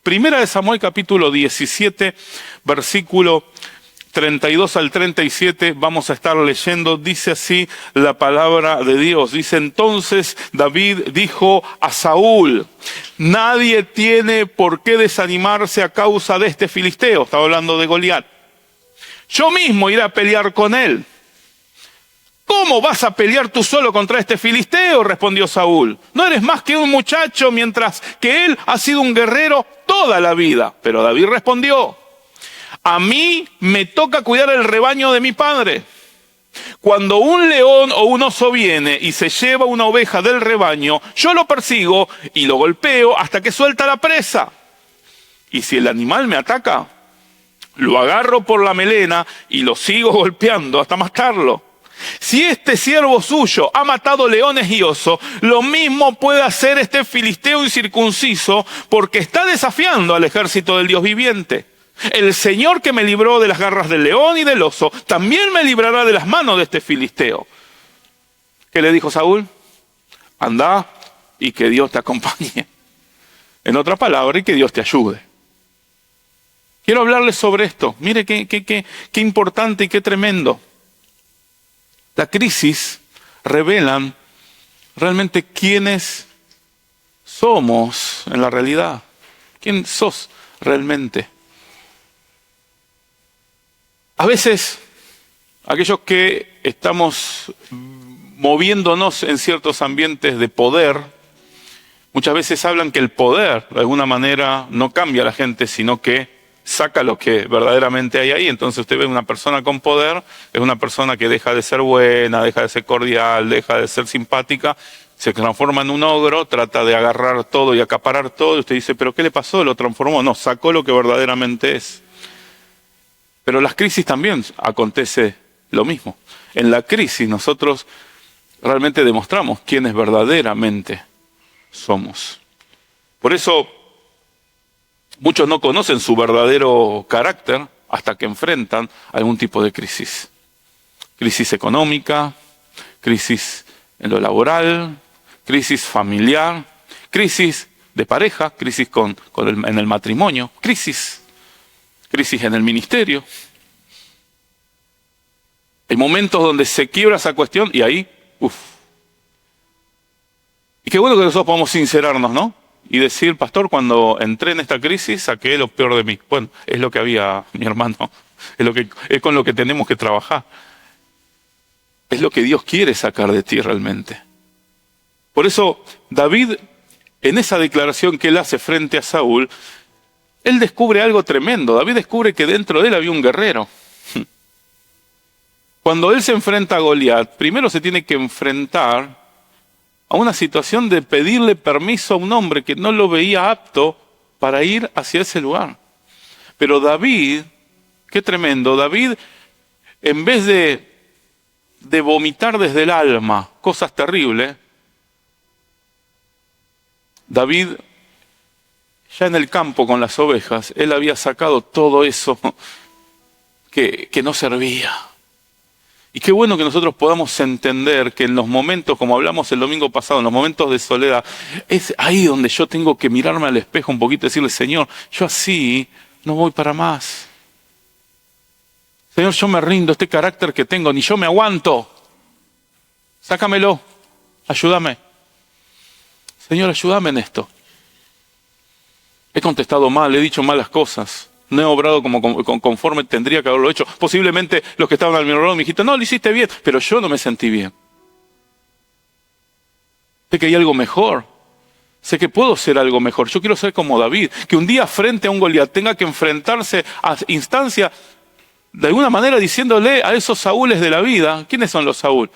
Primera de Samuel capítulo 17, versículo 32 al 37, vamos a estar leyendo, dice así la palabra de Dios. Dice: entonces David dijo a Saúl: nadie tiene por qué desanimarse a causa de este filisteo. Estaba hablando de Goliat. Yo mismo iré a pelear con él. ¿Cómo vas a pelear tú solo contra este filisteo?, respondió Saúl. No eres más que un muchacho, mientras que él ha sido un guerrero toda la vida. Pero David respondió: a mí me toca cuidar el rebaño de mi padre. Cuando un león o un oso viene y se lleva una oveja del rebaño, yo lo persigo y lo golpeo hasta que suelta la presa. Y si el animal me ataca, lo agarro por la melena y lo sigo golpeando hasta matarlo. Si este siervo suyo ha matado leones y osos, lo mismo puede hacer este filisteo incircunciso, porque está desafiando al ejército del Dios viviente. El Señor que me libró de las garras del león y del oso, también me librará de las manos de este filisteo. ¿Qué le dijo Saúl? Anda y que Dios te acompañe. En otra palabra, y que Dios te ayude. Quiero hablarles sobre esto. Mire qué importante y qué tremendo. La crisis revelan realmente quiénes somos en la realidad. ¿Quién sos realmente? A veces, aquellos que estamos moviéndonos en ciertos ambientes de poder, muchas veces hablan que el poder, de alguna manera, no cambia a la gente, sino que saca lo que verdaderamente hay ahí. Entonces usted ve una persona con poder, es una persona que deja de ser buena, deja de ser cordial, deja de ser simpática, se transforma en un ogro, trata de agarrar todo y acaparar todo, y usted dice: ¿pero qué le pasó? ¿Lo transformó? No, sacó lo que verdaderamente es. Pero en las crisis también acontece lo mismo. En la crisis nosotros realmente demostramos quiénes verdaderamente somos. Por eso muchos no conocen su verdadero carácter hasta que enfrentan algún tipo de crisis. Crisis económica, crisis en lo laboral, crisis familiar, crisis de pareja, crisis en el matrimonio, crisis en el ministerio. Hay momentos donde se quiebra esa cuestión y ahí, Y qué bueno que nosotros podamos sincerarnos, ¿no? Y decir: pastor, cuando entré en esta crisis saqué lo peor de mí. Bueno, es lo que había, mi hermano. Es con lo que tenemos que trabajar. Es lo que Dios quiere sacar de ti realmente. Por eso David, en esa declaración que él hace frente a Saúl, él descubre algo tremendo. David descubre que dentro de él había un guerrero. Cuando él se enfrenta a Goliat, primero se tiene que enfrentar a una situación de pedirle permiso a un hombre que no lo veía apto para ir hacia ese lugar. Pero David, qué tremendo, David, en vez de vomitar desde el alma cosas terribles, David, ya en el campo con las ovejas, él había sacado todo eso que no servía. Y qué bueno que nosotros podamos entender que en los momentos, como hablamos el domingo pasado, en los momentos de soledad, es ahí donde yo tengo que mirarme al espejo un poquito y decirle: Señor, yo así no voy para más. Señor, yo me rindo, este carácter que tengo, ni yo me aguanto. Sácamelo, ayúdame. Señor, ayúdame en esto. He contestado mal, he dicho malas cosas. No he obrado conforme tendría que haberlo hecho. Posiblemente los que estaban al mi lado me dijeron: no, lo hiciste bien, pero yo no me sentí bien. Sé que hay algo mejor. Sé que puedo ser algo mejor. Yo quiero ser como David, que un día frente a un Goliat tenga que enfrentarse a instancia, de alguna manera diciéndole a esos Saúles de la vida. ¿Quiénes son los Saúl?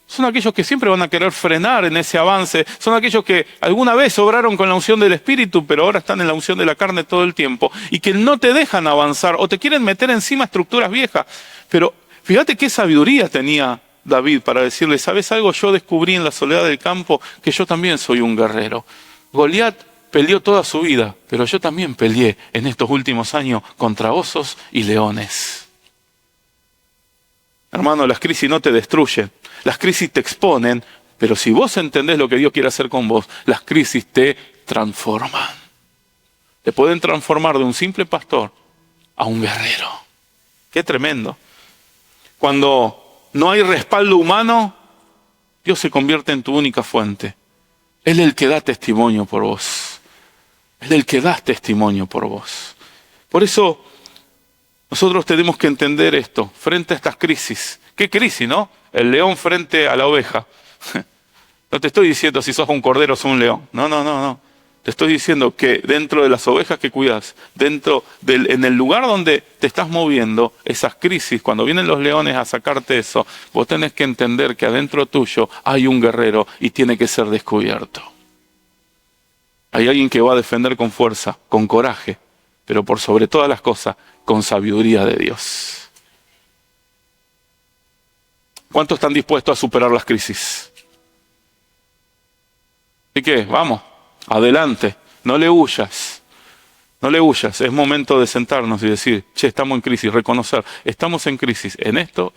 Son aquellos que siempre van a querer frenar en ese avance. Son aquellos que alguna vez obraron con la unción del Espíritu, pero ahora están en la unción de la carne todo el tiempo. Y que no te dejan avanzar o te quieren meter encima estructuras viejas. Pero fíjate qué sabiduría tenía David para decirle: ¿sabes algo? Yo descubrí en la soledad del campo que yo también soy un guerrero. Goliat peleó toda su vida, pero yo también peleé en estos últimos años contra osos y leones. Hermano, las crisis no te destruyen, las crisis te exponen, pero si vos entendés lo que Dios quiere hacer con vos, las crisis te transforman. te pueden transformar de un simple pastor a un guerrero. ¡Qué tremendo! Cuando no hay respaldo humano, Dios se convierte en tu única fuente. Él es el que da testimonio por vos. Él es el que da testimonio por vos. Por eso nosotros tenemos que entender esto frente a estas crisis. ¿Qué crisis, no? El león frente a la oveja. No te estoy diciendo si sos un cordero o sos un león. No. Te estoy diciendo que dentro de las ovejas que cuidas, en el lugar donde te estás moviendo, esas crisis, cuando vienen los leones a sacarte eso, vos tenés que entender que adentro tuyo hay un guerrero y tiene que ser descubierto. Hay alguien que va a defender con fuerza, con coraje, pero por sobre todas las cosas, con sabiduría de Dios. ¿Cuántos están dispuestos a superar las crisis? ¿Y qué? Vamos, adelante, no le huyas. No le huyas, es momento de sentarnos y decir, che, estamos en crisis, reconocer, estamos en crisis, en esto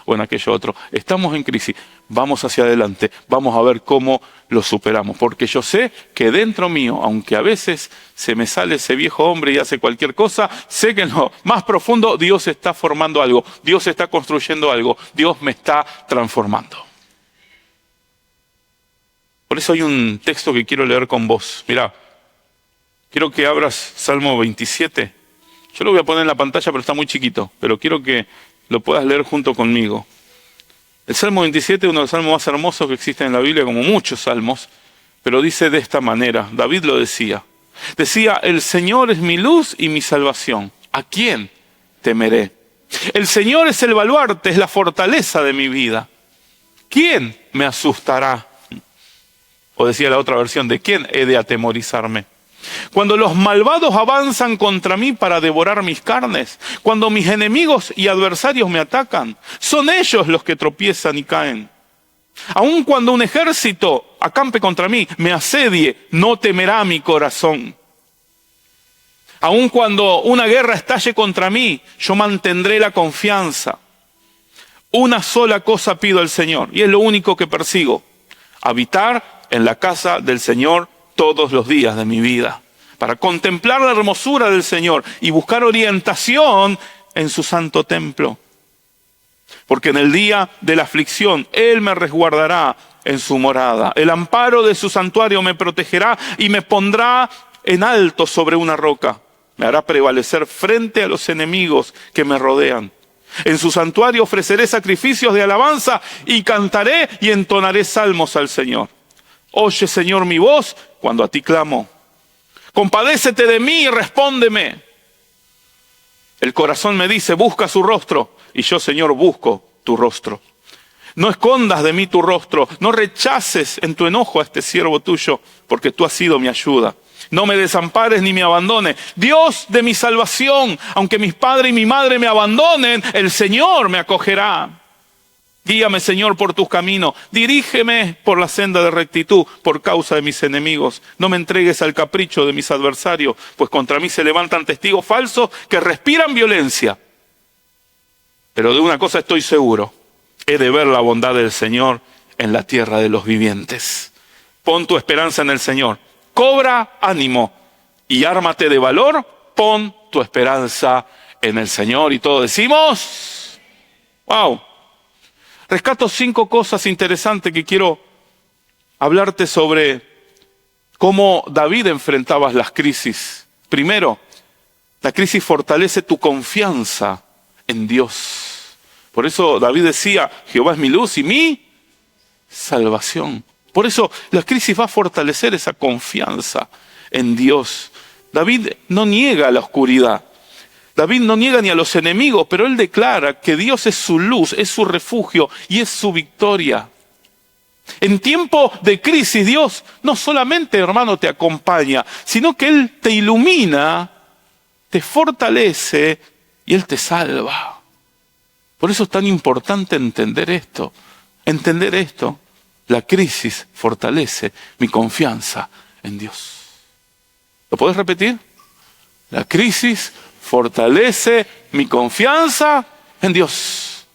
o en aquello otro. Estamos en crisis, vamos hacia adelante, vamos a ver cómo lo superamos. Porque yo sé que dentro mío, aunque a veces se me sale ese viejo hombre y hace cualquier cosa, sé que en lo más profundo Dios está formando algo, Dios está construyendo algo, Dios me está transformando. Por eso hay un texto que quiero leer con vos. Mirá. Quiero que abras Salmo 27. Yo lo voy a poner en la pantalla, pero está muy chiquito. Pero quiero que lo puedas leer junto conmigo. El Salmo 27 es uno de los salmos más hermosos que existen en la Biblia, como muchos salmos. Pero dice de esta manera, David lo decía. Decía, el Señor es mi luz y mi salvación. ¿A quién temeré? El Señor es el baluarte, es la fortaleza de mi vida. ¿Quién me asustará? O decía la otra versión, ¿de quién he de atemorizarme? Cuando los malvados avanzan contra mí para devorar mis carnes, cuando mis enemigos y adversarios me atacan, son ellos los que tropiezan y caen. Aun cuando un ejército acampe contra mí, me asedie, no temerá mi corazón. Aun cuando una guerra estalle contra mí, yo mantendré la confianza. Una sola cosa pido al Señor, y es lo único que persigo: habitar en la casa del Señor todos los días de mi vida, para contemplar la hermosura del Señor y buscar orientación en su santo templo. Porque en el día de la aflicción Él me resguardará en su morada. El amparo de su santuario me protegerá y me pondrá en alto sobre una roca. Me hará prevalecer frente a los enemigos que me rodean. En su santuario ofreceré sacrificios de alabanza y cantaré y entonaré salmos al Señor. Oye, Señor, mi voz cuando a ti clamo. Compadécete de mí y respóndeme. El corazón me dice, busca su rostro. Y yo, Señor, busco tu rostro. No escondas de mí tu rostro. No rechaces en tu enojo a este siervo tuyo, porque tú has sido mi ayuda. No me desampares ni me abandones. Dios de mi salvación, aunque mis padres y mi madre me abandonen, el Señor me acogerá. Guíame, Señor, por tus caminos. Dirígeme por la senda de rectitud por causa de mis enemigos. No me entregues al capricho de mis adversarios, pues contra mí se levantan testigos falsos que respiran violencia. Pero de una cosa estoy seguro: he de ver la bondad del Señor en la tierra de los vivientes. Pon tu esperanza en el Señor. Cobra ánimo y ármate de valor. Pon tu esperanza en el Señor. Y todos decimos, ¡wow! Rescato 5 cosas interesantes que quiero hablarte sobre cómo David enfrentaba las crisis. Primero, la crisis fortalece tu confianza en Dios. Por eso David decía, Jehová es mi luz y mi salvación. Por eso la crisis va a fortalecer esa confianza en Dios. David no niega la oscuridad. David no niega ni a los enemigos, pero él declara que Dios es su luz, es su refugio y es su victoria. En tiempo de crisis, Dios no solamente, hermano, te acompaña, sino que Él te ilumina, te fortalece y Él te salva. Por eso es tan importante entender esto. La crisis fortalece mi confianza en Dios. ¿Lo puedes repetir? La crisis fortalece mi confianza en Dios.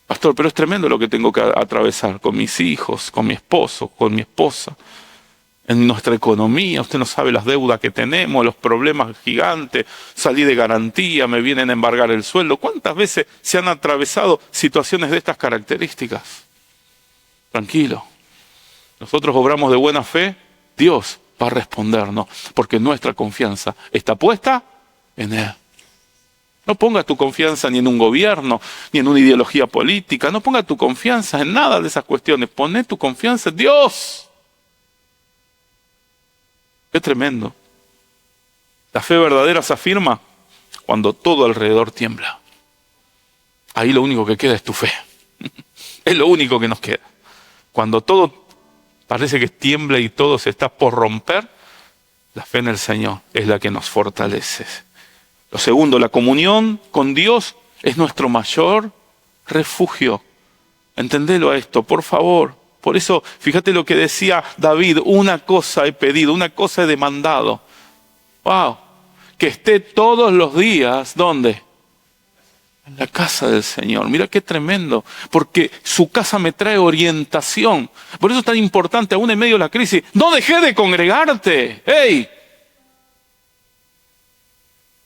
Pastor, pero es tremendo lo que tengo que atravesar con mis hijos, con mi esposo, con mi esposa. en nuestra economía. Usted no sabe las deudas que tenemos, los problemas gigantes, salí de garantía, me vienen a embargar el sueldo. ¿Cuántas veces se han atravesado situaciones de estas características? Tranquilo. Nosotros obramos de buena fe, Dios va a respondernos, porque nuestra confianza está puesta en Él. No ponga tu confianza ni en un gobierno, ni en una ideología política. No ponga tu confianza en nada de esas cuestiones. Poné tu confianza en Dios. Qué tremendo. La fe verdadera se afirma cuando todo alrededor tiembla. Ahí lo único que queda es tu fe. Es lo único que nos queda. Cuando todo parece que tiembla y todo se está por romper, la fe en el Señor es la que nos fortalece. Lo segundo, la comunión con Dios es nuestro mayor refugio. Entendelo a esto, por favor. Por eso, fíjate lo que decía David, una cosa he pedido, una cosa he demandado. ¡Wow! Que esté todos los días, ¿dónde? En la casa del Señor. Mira qué tremendo, porque su casa me trae orientación. Por eso es tan importante, aún en medio de la crisis, no dejé de congregarte. ¡Hey!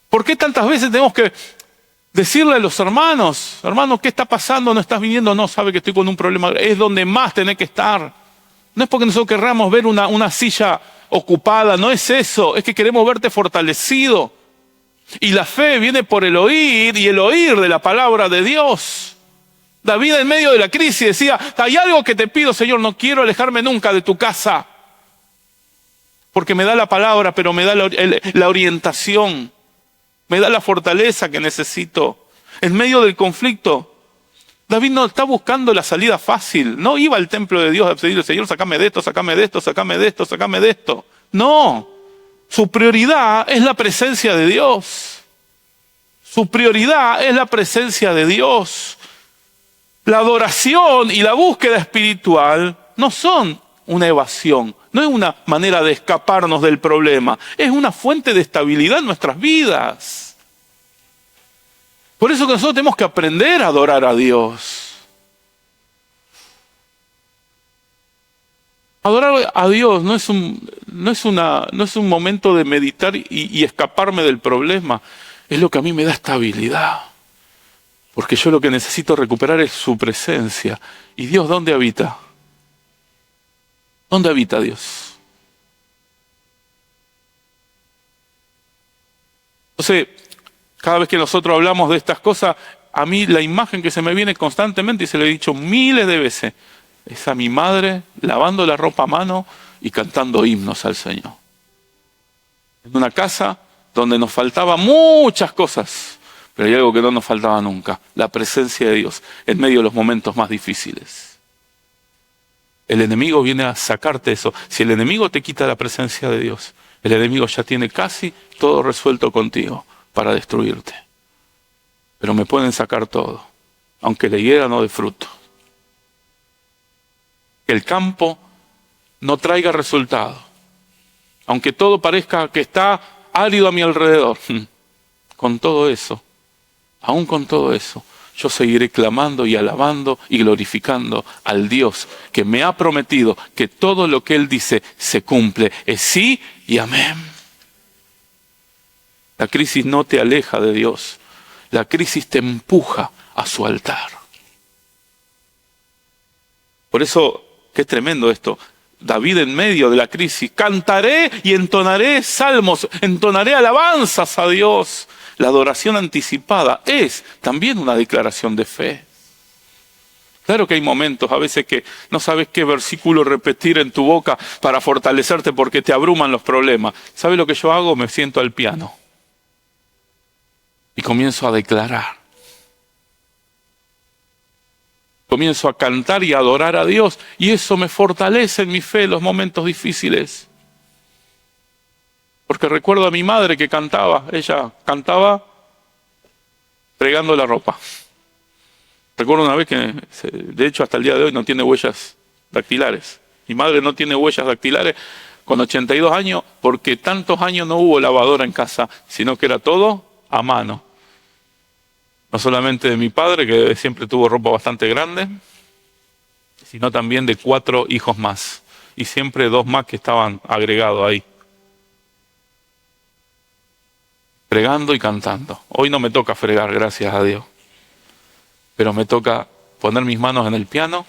¿Por qué tantas veces tenemos que decirle a los hermanos, hermanos, ¿qué está pasando? ¿No estás viniendo? No, sabe que estoy con un problema. Es donde más tenés que estar. No es porque nosotros querramos ver una silla ocupada, no es eso. Es que queremos verte fortalecido. Y la fe viene por el oír y el oír de la palabra de Dios. David en medio de la crisis decía, hay algo que te pido, Señor, no quiero alejarme nunca de tu casa. Porque me da la palabra, pero me da la orientación. Me da la fortaleza que necesito. En medio del conflicto, David no está buscando la salida fácil. No iba al templo de Dios a pedirle, Señor, sácame de esto, sácame de esto, sácame de esto, sácame de esto. No. Su prioridad es la presencia de Dios. Su prioridad es la presencia de Dios. La adoración y la búsqueda espiritual no son una evasión, no es una manera de escaparnos del problema, es una fuente de estabilidad en nuestras vidas. Por eso que nosotros tenemos que aprender a adorar a Dios. Adorar a Dios no es un momento de meditar y escaparme del problema, es lo que a mí me da estabilidad. Porque yo lo que necesito recuperar es su presencia. ¿Y Dios dónde habita? ¿Dónde habita Dios? Entonces, cada vez que nosotros hablamos de estas cosas, a mí la imagen que se me viene constantemente, y se lo he dicho miles de veces, es a mi madre lavando la ropa a mano y cantando himnos al Señor. En una casa donde nos faltaban muchas cosas, pero hay algo que no nos faltaba nunca, la presencia de Dios en medio de los momentos más difíciles. El enemigo viene a sacarte eso. Si el enemigo te quita la presencia de Dios, el enemigo ya tiene casi todo resuelto contigo para destruirte. Pero me pueden sacar todo, aunque la higuera no dé fruto. Que el campo no traiga resultado, aunque todo parezca que está árido a mi alrededor. Con todo eso, aún con todo eso, yo seguiré clamando y alabando y glorificando al Dios que me ha prometido que todo lo que Él dice se cumple. Es sí y amén. La crisis no te aleja de Dios. La crisis te empuja a su altar. Por eso, qué tremendo esto. David en medio de la crisis, cantaré y entonaré salmos, entonaré alabanzas a Dios. La adoración anticipada es también una declaración de fe. Claro que hay momentos a veces que no sabes qué versículo repetir en tu boca para fortalecerte porque te abruman los problemas. ¿Sabes lo que yo hago? Me siento al piano y comienzo a declarar. Comienzo a cantar y a adorar a Dios y eso me fortalece en mi fe en los momentos difíciles. Porque recuerdo a mi madre que cantaba, ella cantaba fregando la ropa. Recuerdo una vez que, de hecho hasta el día de hoy no tiene huellas dactilares. Mi madre no tiene huellas dactilares con 82 años porque tantos años no hubo lavadora en casa, sino que era todo a mano. No solamente de mi padre, que siempre tuvo ropa bastante grande, sino también de 4 hijos más. y siempre dos más que estaban agregados ahí. Fregando y cantando. Hoy no me toca fregar, gracias a Dios. Pero me toca poner mis manos en el piano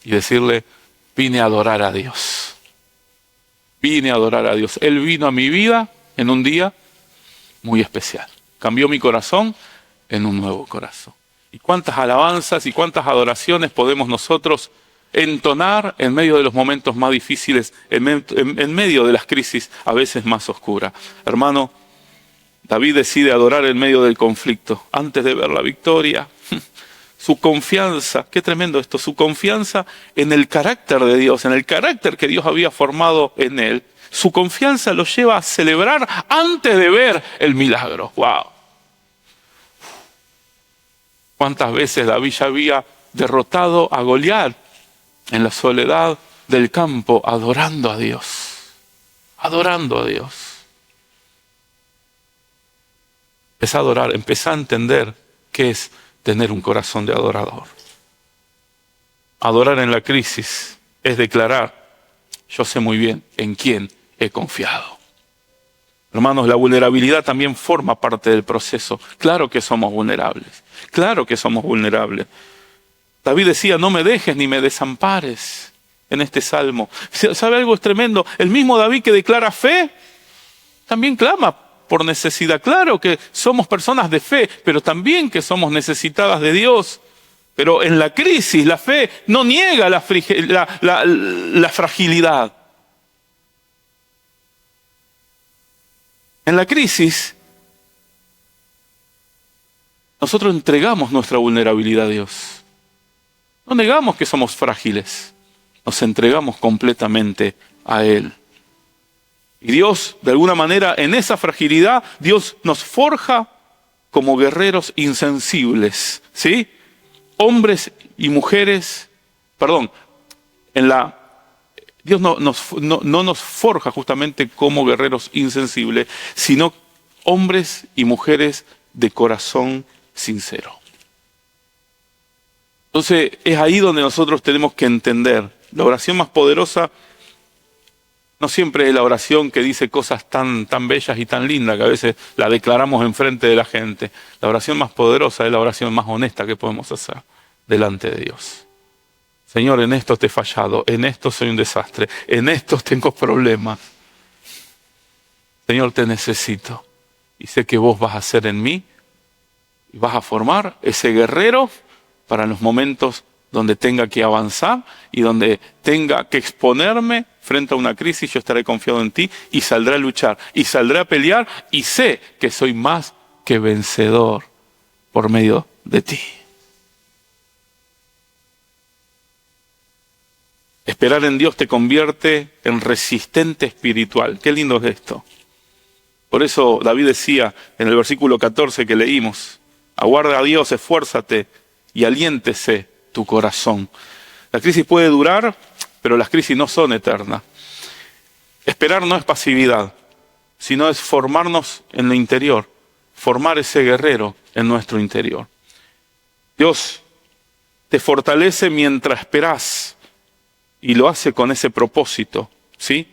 y decirle, vine a adorar a Dios. Vine a adorar a Dios. Él vino a mi vida en un día muy especial. Cambió mi corazón en un nuevo corazón. ¿Y cuántas alabanzas y cuántas adoraciones podemos nosotros entonar en medio de los momentos más difíciles, en medio de las crisis a veces más oscuras? Hermano, David decide adorar en medio del conflicto, antes de ver la victoria. Su confianza, qué tremendo esto, su confianza en el carácter de Dios, en el carácter que Dios había formado en él. Su confianza lo lleva a celebrar antes de ver el milagro. ¡Wow! ¿Cuántas veces David ya había derrotado a Goliat en la soledad del campo, adorando a Dios? Adorando a Dios. Empezá a adorar, empezá a entender qué es tener un corazón de adorador. Adorar en la crisis es declarar, yo sé muy bien en quién he confiado. Hermanos, la vulnerabilidad también forma parte del proceso. Claro que somos vulnerables, claro que somos vulnerables. David decía, no me dejes ni me desampares en este salmo. ¿Sabe algo? Es tremendo. El mismo David que declara fe, también clama por necesidad. Claro que somos personas de fe, pero también que somos necesitadas de Dios. Pero en la crisis, la fe no niega la fragilidad. En la crisis, nosotros entregamos nuestra vulnerabilidad a Dios. No negamos que somos frágiles, nos entregamos completamente a Él. Y Dios, de alguna manera, en esa fragilidad, Dios nos forja como guerreros insensibles, ¿sí? Hombres y mujeres, Dios no nos forja justamente como guerreros insensibles, sino hombres y mujeres de corazón sincero. Entonces, es ahí donde nosotros tenemos que entender, la oración más poderosa no siempre es la oración que dice cosas tan bellas y tan lindas que a veces la declaramos enfrente de la gente. La oración más poderosa es la oración más honesta que podemos hacer delante de Dios. Señor, en esto te he fallado, en esto soy un desastre, en esto tengo problemas. Señor, te necesito y sé que vos vas a hacer en mí y vas a formar ese guerrero para los momentos donde tenga que avanzar y donde tenga que exponerme frente a una crisis. Yo estaré confiado en ti y saldré a luchar y saldré a pelear y sé que soy más que vencedor por medio de ti. Esperar en Dios te convierte en resistente espiritual. Qué lindo es esto. Por eso David decía en el versículo 14 que leímos, aguarda a Dios, esfuérzate y aliéntese tu corazón. La crisis puede durar, pero las crisis no son eternas. Esperar no es pasividad, sino es formarnos en lo interior, formar ese guerrero en nuestro interior. Dios te fortalece mientras esperás y lo hace con ese propósito, ¿sí?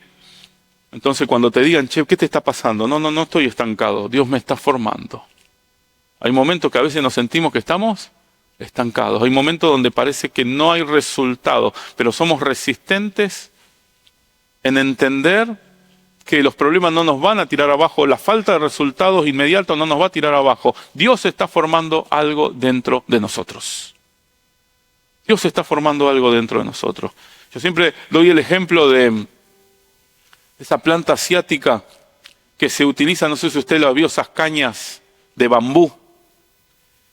Entonces cuando te digan, che, ¿qué te está pasando? No estoy estancado, Dios me está formando. Hay momentos que a veces nos sentimos que estamos estancados. Hay momentos donde parece que no hay resultado, pero somos resistentes en entender que los problemas no nos van a tirar abajo, la falta de resultados inmediatos no nos va a tirar abajo. Dios está formando algo dentro de nosotros. Dios está formando algo dentro de nosotros. Yo siempre doy el ejemplo de esa planta asiática que se utiliza, no sé si usted lo vio, esas cañas de bambú.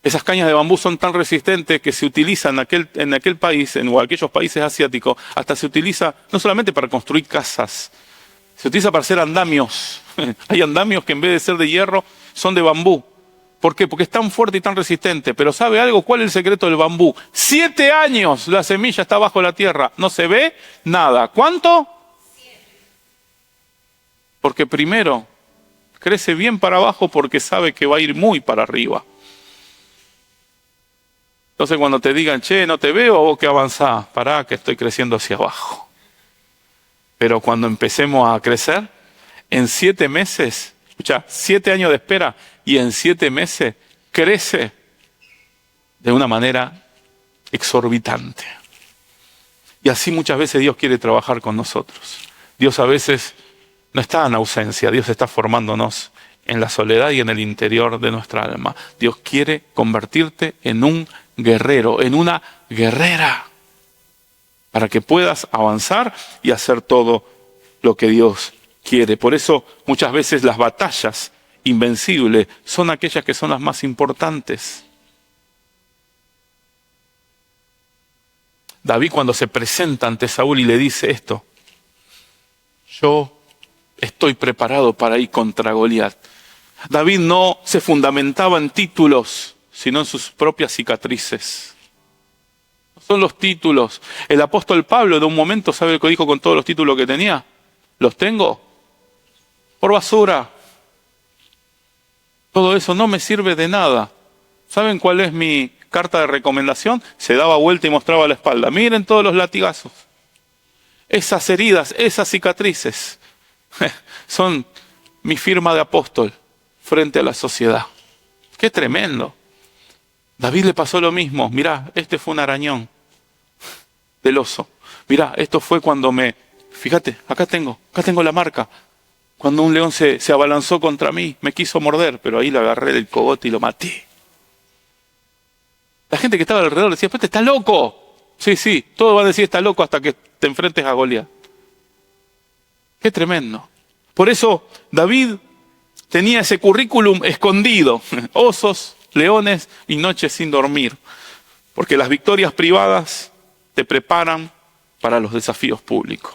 Esas cañas de bambú son tan resistentes que se utilizan en aquel país, o aquellos países asiáticos, hasta se utiliza no solamente para construir casas, se utiliza para hacer andamios. Hay andamios que en vez de ser de hierro son de bambú. ¿Por qué? Porque es tan fuerte y tan resistente. Pero ¿sabe algo? ¿Cuál es el secreto del bambú? 7 años la semilla está bajo la tierra, no se ve nada. ¿Cuánto? 7. Porque primero crece bien para abajo porque sabe que va a ir muy para arriba. Entonces cuando te digan, che, no te veo, vos que avanzás, pará que estoy creciendo hacia abajo. Pero cuando empecemos a crecer, en 7 meses, escucha, 7 años de espera, y en 7 meses crece de una manera exorbitante. Y así muchas veces Dios quiere trabajar con nosotros. Dios a veces no está en ausencia, Dios está formándonos en la soledad y en el interior de nuestra alma. Dios quiere convertirte en un guerrero, en una guerrera, para que puedas avanzar y hacer todo lo que Dios quiere. Por eso muchas veces las batallas invencibles son aquellas que son las más importantes. David, cuando se presenta ante Saúl y le dice esto: yo estoy preparado para ir contra Goliat. David no se fundamentaba en títulos, sino en sus propias cicatrices. No son los títulos. El apóstol Pablo, de un momento, ¿sabe lo que dijo con todos los títulos que tenía? Los tengo por basura. Todo eso no me sirve de nada. ¿Saben cuál es mi carta de recomendación? Se daba vuelta y mostraba la espalda. Miren todos los latigazos. Esas heridas, esas cicatrices, son mi firma de apóstol frente a la sociedad. ¡Qué tremendo! David le pasó lo mismo. Mirá, este fue un arañón del oso. Mirá, esto fue cuando fíjate, acá tengo la marca. Cuando un león se abalanzó contra mí, me quiso morder, pero ahí le agarré del cogote y lo maté. La gente que estaba alrededor decía: pues está loco. Sí, todos van a decir está loco hasta que te enfrentes a Goliat. Qué tremendo. Por eso David tenía ese currículum escondido: osos, leones y noches sin dormir. Porque las victorias privadas te preparan para los desafíos públicos.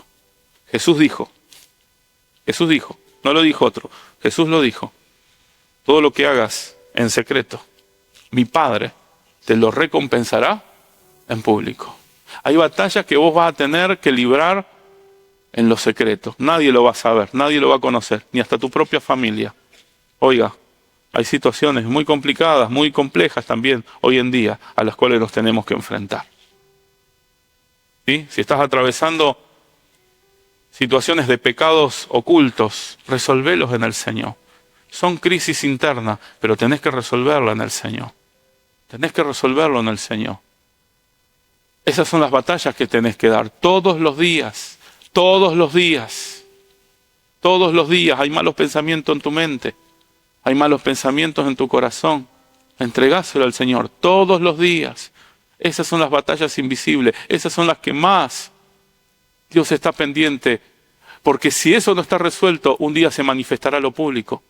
Jesús dijo, no lo dijo otro, Jesús lo dijo: todo lo que hagas en secreto, mi Padre te lo recompensará en público. Hay batallas que vos vas a tener que librar en los secretos. Nadie lo va a saber, nadie lo va a conocer, ni hasta tu propia familia. Oiga, hay situaciones muy complicadas, muy complejas también hoy en día, a las cuales nos tenemos que enfrentar. ¿Sí? Si estás atravesando situaciones de pecados ocultos, resolvelos en el Señor. Son crisis internas, pero tenés que resolverla en el Señor. Tenés que resolverlo en el Señor. Esas son las batallas que tenés que dar todos los días. Todos los días. Todos los días hay malos pensamientos en tu mente. Hay malos pensamientos en tu corazón. Entregáselo al Señor todos los días. Esas son las batallas invisibles. Esas son las que más Dios está pendiente. Porque si eso no está resuelto, un día se manifestará lo público.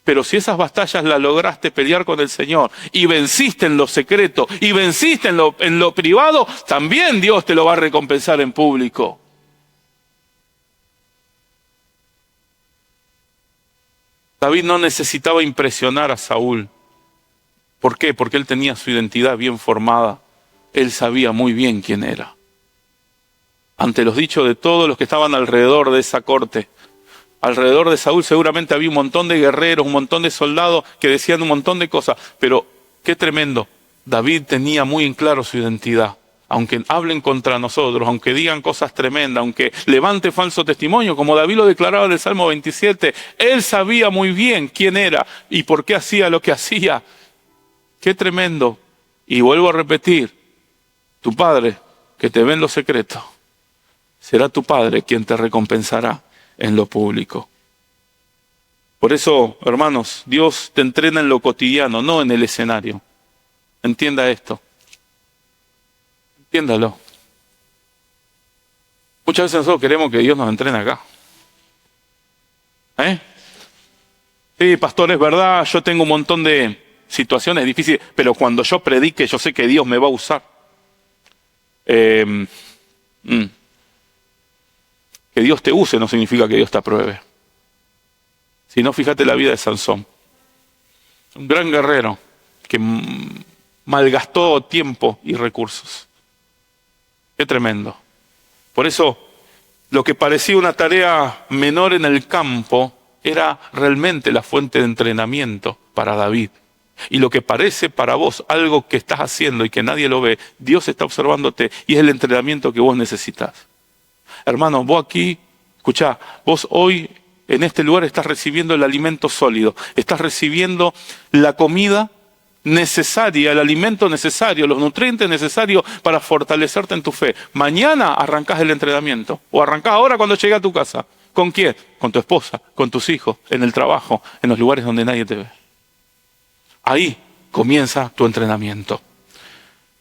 Pero si esas batallas las lograste pelear con el Señor y venciste en lo secreto y venciste en lo privado, también Dios te lo va a recompensar en público. David no necesitaba impresionar a Saúl. ¿Por qué? Porque él tenía su identidad bien formada. Él sabía muy bien quién era. Ante los dichos de todos los que estaban alrededor de esa corte, alrededor de Saúl seguramente había un montón de guerreros, un montón de soldados que decían un montón de cosas. Pero qué tremendo, David tenía muy en claro su identidad. Aunque hablen contra nosotros, aunque digan cosas tremendas, aunque levante falso testimonio, como David lo declaraba en el Salmo 27, él sabía muy bien quién era y por qué hacía lo que hacía. Qué tremendo. Y vuelvo a repetir, tu Padre que te ve en lo secreto, será tu Padre quien te recompensará en lo público. Por eso, hermanos, Dios te entrena en lo cotidiano, no en el escenario. Entienda esto. Entiéndalo. Muchas veces nosotros queremos que Dios nos entrene acá. Sí, pastor, es verdad, yo tengo un montón de situaciones difíciles, pero cuando yo predique, yo sé que Dios me va a usar. Que Dios te use no significa que Dios te apruebe. Si no, fíjate la vida de Sansón. Un gran guerrero que malgastó tiempo y recursos. Qué tremendo. Por eso, lo que parecía una tarea menor en el campo era realmente la fuente de entrenamiento para David. Y lo que parece para vos algo que estás haciendo y que nadie lo ve, Dios está observándote y es el entrenamiento que vos necesitas. Hermano, vos aquí Escuchá, vos hoy en este lugar estás recibiendo el alimento sólido, estás recibiendo la comida necesaria, el alimento necesario, los nutrientes necesarios para fortalecerte en tu fe. Mañana arrancás el entrenamiento, o arrancás ahora cuando llegue a tu casa. ¿Con quién? Con tu esposa, con tus hijos, en el trabajo, en los lugares donde nadie te ve. Ahí comienza tu entrenamiento.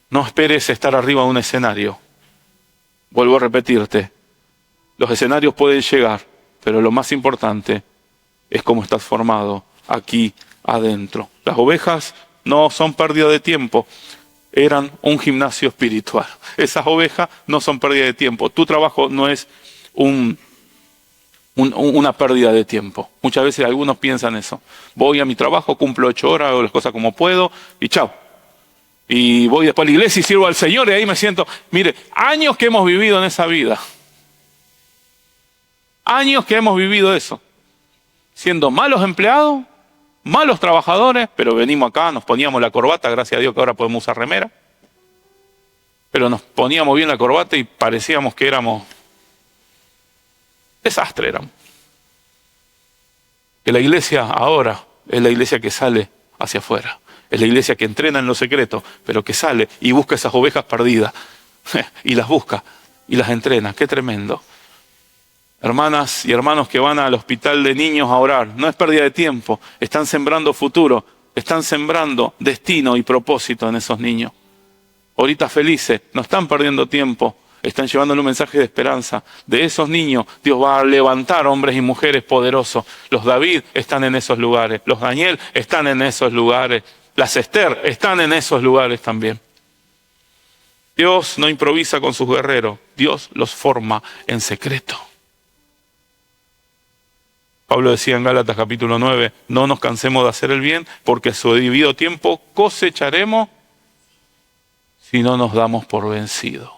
No esperes estar arriba de un escenario. Vuelvo a repetirte, los escenarios pueden llegar, pero lo más importante es cómo estás formado aquí adentro. Las ovejas no son pérdida de tiempo, eran un gimnasio espiritual. Esas ovejas no son pérdida de tiempo. Tu trabajo no es una pérdida de tiempo. Muchas veces algunos piensan eso. Voy a mi trabajo, cumplo 8 horas, hago las cosas como puedo y chao. Y voy después a la iglesia y sirvo al Señor y ahí me siento. Mire, años que hemos vivido en esa vida. Años que hemos vivido eso. Siendo malos empleados, malos trabajadores, pero venimos acá, nos poníamos la corbata, gracias a Dios que ahora podemos usar remera. Pero nos poníamos bien la corbata y parecíamos que éramos desastre éramos. Que la iglesia ahora es la iglesia que sale hacia afuera. Es la iglesia que entrena en lo secreto, pero que sale y busca esas ovejas perdidas. Y las busca y las entrena. ¡Qué tremendo! Hermanas y hermanos que van al hospital de niños a orar, no es pérdida de tiempo. Están sembrando futuro, están sembrando destino y propósito en esos niños. Ahorita felices, no están perdiendo tiempo. Están llevándole un mensaje de esperanza. De esos niños Dios va a levantar hombres y mujeres poderosos. Los David están en esos lugares. Los Daniel están en esos lugares. Las Esther están en esos lugares también. Dios no improvisa con sus guerreros. Dios los forma en secreto. Pablo decía en Gálatas capítulo 9, no nos cansemos de hacer el bien, porque a su debido tiempo cosecharemos si no nos damos por vencidos.